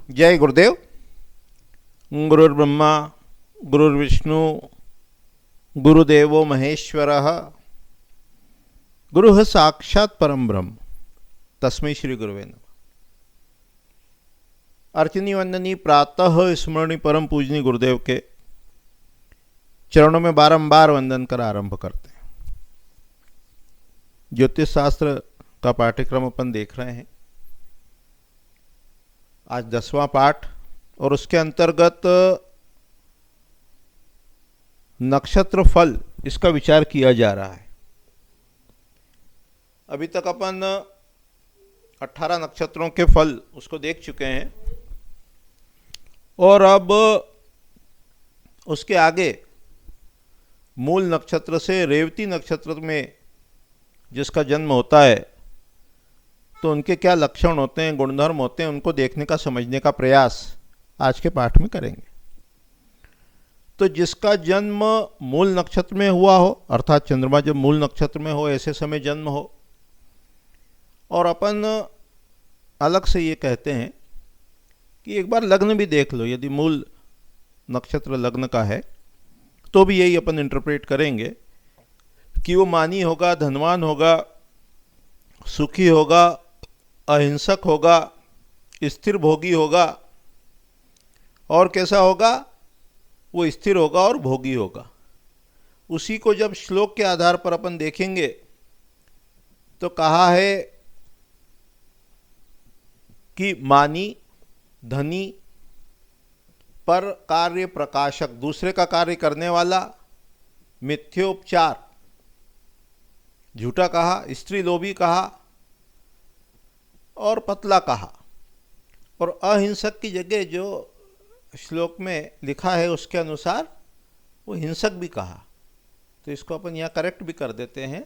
जय गुरुदेव। गुरुर्ब्रह्मा गुरुर्विष्णु गुरुदेवो महेश्वरः गुरुः साक्षात् परम ब्रह्म तस्मै श्री गुरुवे नमः। अर्चनी वंदनी प्रातः स्मरणी परम पूजनी गुरुदेव के चरणों में बारंबार वंदन कर आरंभ करते हैं। ज्योतिष शास्त्र का पाठ्यक्रम अपन देख रहे हैं। आज 10वां पाठ और उसके अंतर्गत नक्षत्र फल इसका विचार किया जा रहा है। अभी तक अपन 18 नक्षत्रों के फल उसको देख चुके हैं और अब उसके आगे मूल नक्षत्र से रेवती नक्षत्र में जिसका जन्म होता है तो उनके क्या लक्षण होते हैं, गुणधर्म होते हैं, उनको देखने का समझने का प्रयास आज के पाठ में करेंगे। तो जिसका जन्म मूल नक्षत्र में हुआ हो, अर्थात चंद्रमा जब मूल नक्षत्र में हो ऐसे समय जन्म हो, और अपन अलग से ये कहते हैं कि एक बार लग्न भी देख लो, यदि मूल नक्षत्र लग्न का है तो भी यही अपन इंटरप्रेट करेंगे कि वो मानी होगा, धनवान होगा, सुखी होगा, अहिंसक होगा, स्थिर भोगी होगा। और कैसा होगा? वो स्थिर होगा और भोगी होगा। उसी को जब श्लोक के आधार पर अपन देखेंगे तो कहा है कि मानी, धनी, पर कार्य प्रकाशक, दूसरे का कार्य करने वाला, मिथ्योपचार, झूठा कहा, स्त्री लोभी कहा और पतला कहा। और अहिंसक की जगह जो श्लोक में लिखा है उसके अनुसार वो हिंसक भी कहा। तो इसको अपन यहाँ करेक्ट भी कर देते हैं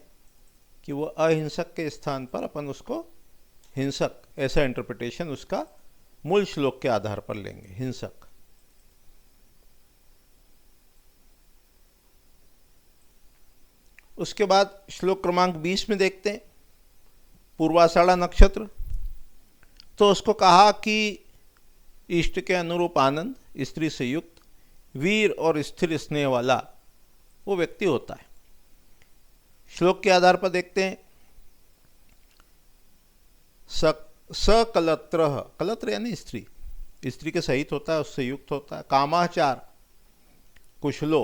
कि वो अहिंसक के स्थान पर अपन उसको हिंसक, ऐसा इंटरप्रिटेशन उसका मूल श्लोक के आधार पर लेंगे, हिंसक। उसके बाद श्लोक क्रमांक 20 में देखते हैं पूर्वाषाढ़ा नक्षत्र। तो उसको कहा कि इष्ट के अनुरूप आनंद, स्त्री से युक्त, वीर और स्थिर स्नेह वाला वो व्यक्ति होता है। श्लोक के आधार पर देखते हैं सकलत्र, कलत्र यानी स्त्री, स्त्री के सहित होता है, उससे युक्त होता है। कामाचार, कुशलो,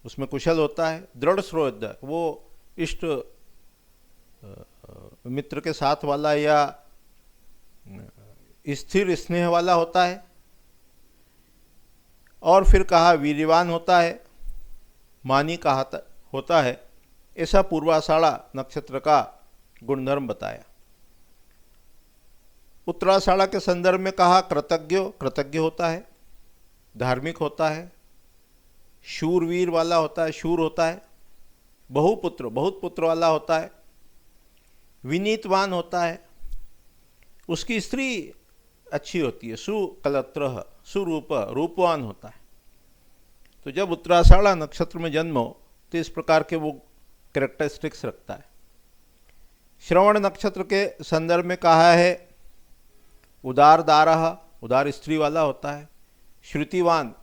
उसमें कुशल होता है। दृढ़ श्रोध, वो इष्ट मित्र के साथ वाला या स्थिर स्नेह वाला होता है। और फिर कहा वीर्यवान होता है, मानी कहा होता है। ऐसा पूर्वाषाढ़ा नक्षत्र का गुणधर्म बताया। उत्तराषाढ़ा के संदर्भ में कहा कृतज्ञ होता है, धार्मिक होता है, शूरवीर वाला होता है, शूर होता है, बहुपुत्र, बहुत पुत्र वाला होता है, विनीतवान होता है, उसकी स्त्री अच्छी होती है, सुकलत्र, सुरूप, रूपवान होता है। तो जब उत्तराषाढ़ा नक्षत्र में जन्म हो तो इस प्रकार के वो कैरेक्टरिस्टिक्स रखता है। श्रवण नक्षत्र के संदर्भ में कहा है उदारदारः, उदार स्त्री वाला होता है। श्रुतिवान,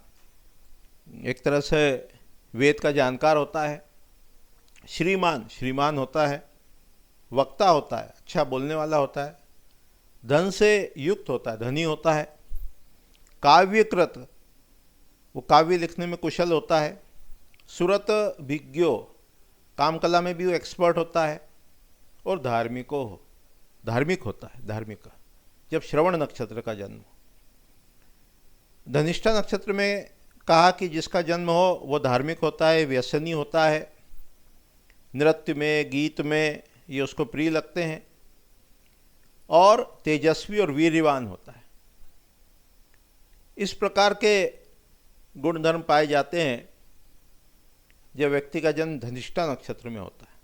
एक तरह से वेद का जानकार होता है। श्रीमान होता है। वक्ता होता है, अच्छा बोलने वाला होता है। धन से युक्त होता है, धनी होता है। काव्यकृत, वो काव्य लिखने में कुशल होता है। सुरत विज्ञो, काम कला में भी वो एक्सपर्ट होता है। और धार्मिक होता है, धार्मिक, जब श्रवण नक्षत्र का जन्म हो। धनिष्ठा नक्षत्र में कहा कि जिसका जन्म हो वो धार्मिक होता है, व्यसनी होता है, नृत्य में, गीत में ये उसको प्रिय लगते हैं, और तेजस्वी और वीर्यवान होता है। इस प्रकार के गुणधर्म पाए जाते हैं जब व्यक्ति का जन्म धनिष्ठा नक्षत्र में होता है।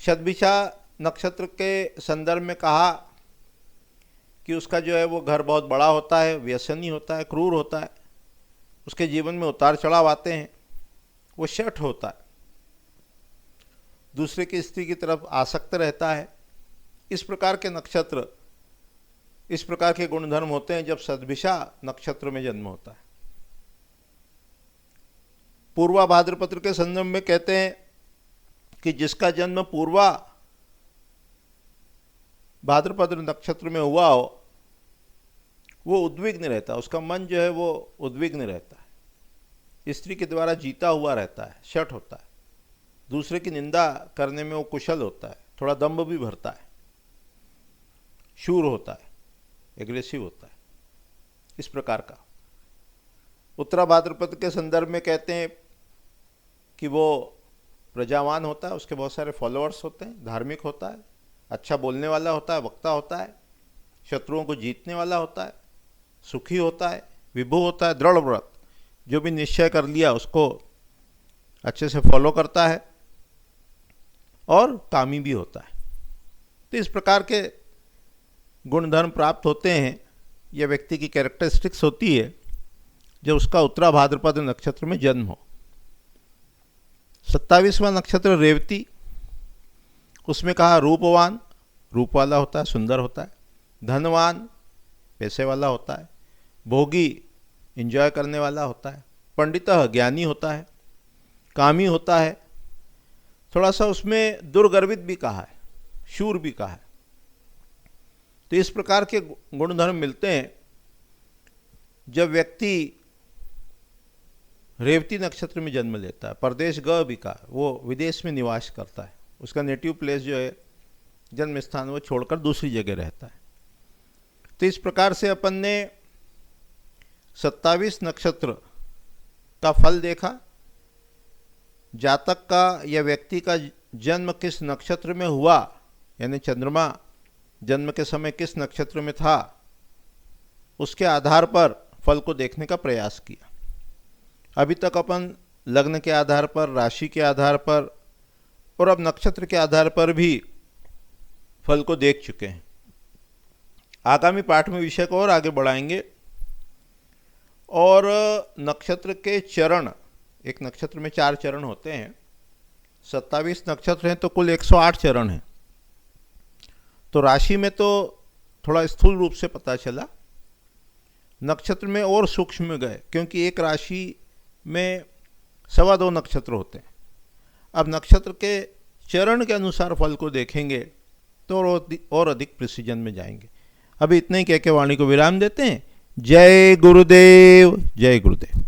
शतभिषा नक्षत्र के संदर्भ में कहा कि उसका जो है वो घर बहुत बड़ा होता है, व्यसनी होता है, क्रूर होता है, उसके जीवन में उतार चढ़ाव आते हैं, वो शठ होता है, दूसरे की स्त्री की तरफ आसक्त रहता है। इस प्रकार के नक्षत्र इस प्रकार के गुणधर्म होते हैं जब सद्भिषा नक्षत्र में जन्म होता है। पूर्वा भाद्रपद के संदर्भ में कहते हैं कि जिसका जन्म पूर्वा भाद्रपद नक्षत्र में हुआ हो वो उद्विग्न रहता है, उसका मन जो है वो उद्विग्न रहता है, स्त्री के द्वारा जीता हुआ रहता है, शठ होता है, दूसरे की निंदा करने में वो कुशल होता है, थोड़ा दंभ भी भरता है, शूर होता है, एग्रेसिव होता है, इस प्रकार का। उत्तरा भाद्रपद के संदर्भ में कहते हैं कि वो प्रजावान होता है, उसके बहुत सारे फॉलोअर्स होते हैं, धार्मिक होता है, अच्छा बोलने वाला होता है, वक्ता होता है, शत्रुओं को जीतने वाला होता है, सुखी होता है, विभु होता है, दृढ़ व्रत, जो भी निश्चय कर लिया उसको अच्छे से फॉलो करता है और कामी भी होता है। तो इस प्रकार के गुणधर्म प्राप्त होते हैं, यह व्यक्ति की कैरेक्टरिस्टिक्स होती है जब उसका उत्तरा भाद्रपद नक्षत्र में जन्म हो। 27वां नक्षत्र रेवती, उसमें कहा रूपवान, रूप वाला होता है, सुंदर होता है, धनवान, पैसे वाला होता है, भोगी, एंजॉय करने वाला होता है, पंडितः, ज्ञानी होता है, कामी होता है, थोड़ा सा उसमें दुर्गर्वित भी कहा है, शूर भी कहा है। तो इस प्रकार के गुणधर्म मिलते हैं जब व्यक्ति रेवती नक्षत्र में जन्म लेता है। परदेश ग भी कहा, वो विदेश में निवास करता है, उसका नेटिव प्लेस जो है, जन्म स्थान, वो छोड़कर दूसरी जगह रहता है। तो इस प्रकार से अपन ने 27 नक्षत्र का फल देखा। जातक का या व्यक्ति का जन्म किस नक्षत्र में हुआ, यानी चंद्रमा जन्म के समय किस नक्षत्र में था, उसके आधार पर फल को देखने का प्रयास किया। अभी तक अपन लग्न के आधार पर, राशि के आधार पर और अब नक्षत्र के आधार पर भी फल को देख चुके हैं। आगामी पाठ में विषय को और आगे बढ़ाएंगे और नक्षत्र के चरण, एक नक्षत्र में 4 चरण होते हैं, 27 नक्षत्र हैं तो कुल 108 चरण हैं। तो राशि में तो थोड़ा स्थूल रूप से पता चला, नक्षत्र में और सूक्ष्म गए, क्योंकि एक राशि में 2.25 नक्षत्र होते हैं। अब नक्षत्र के चरण के अनुसार फल को देखेंगे तो और अधिक प्रिसीजन में जाएंगे। अभी इतने ही कह के वाणी को विराम देते हैं। जय गुरुदेव, जय गुरुदेव।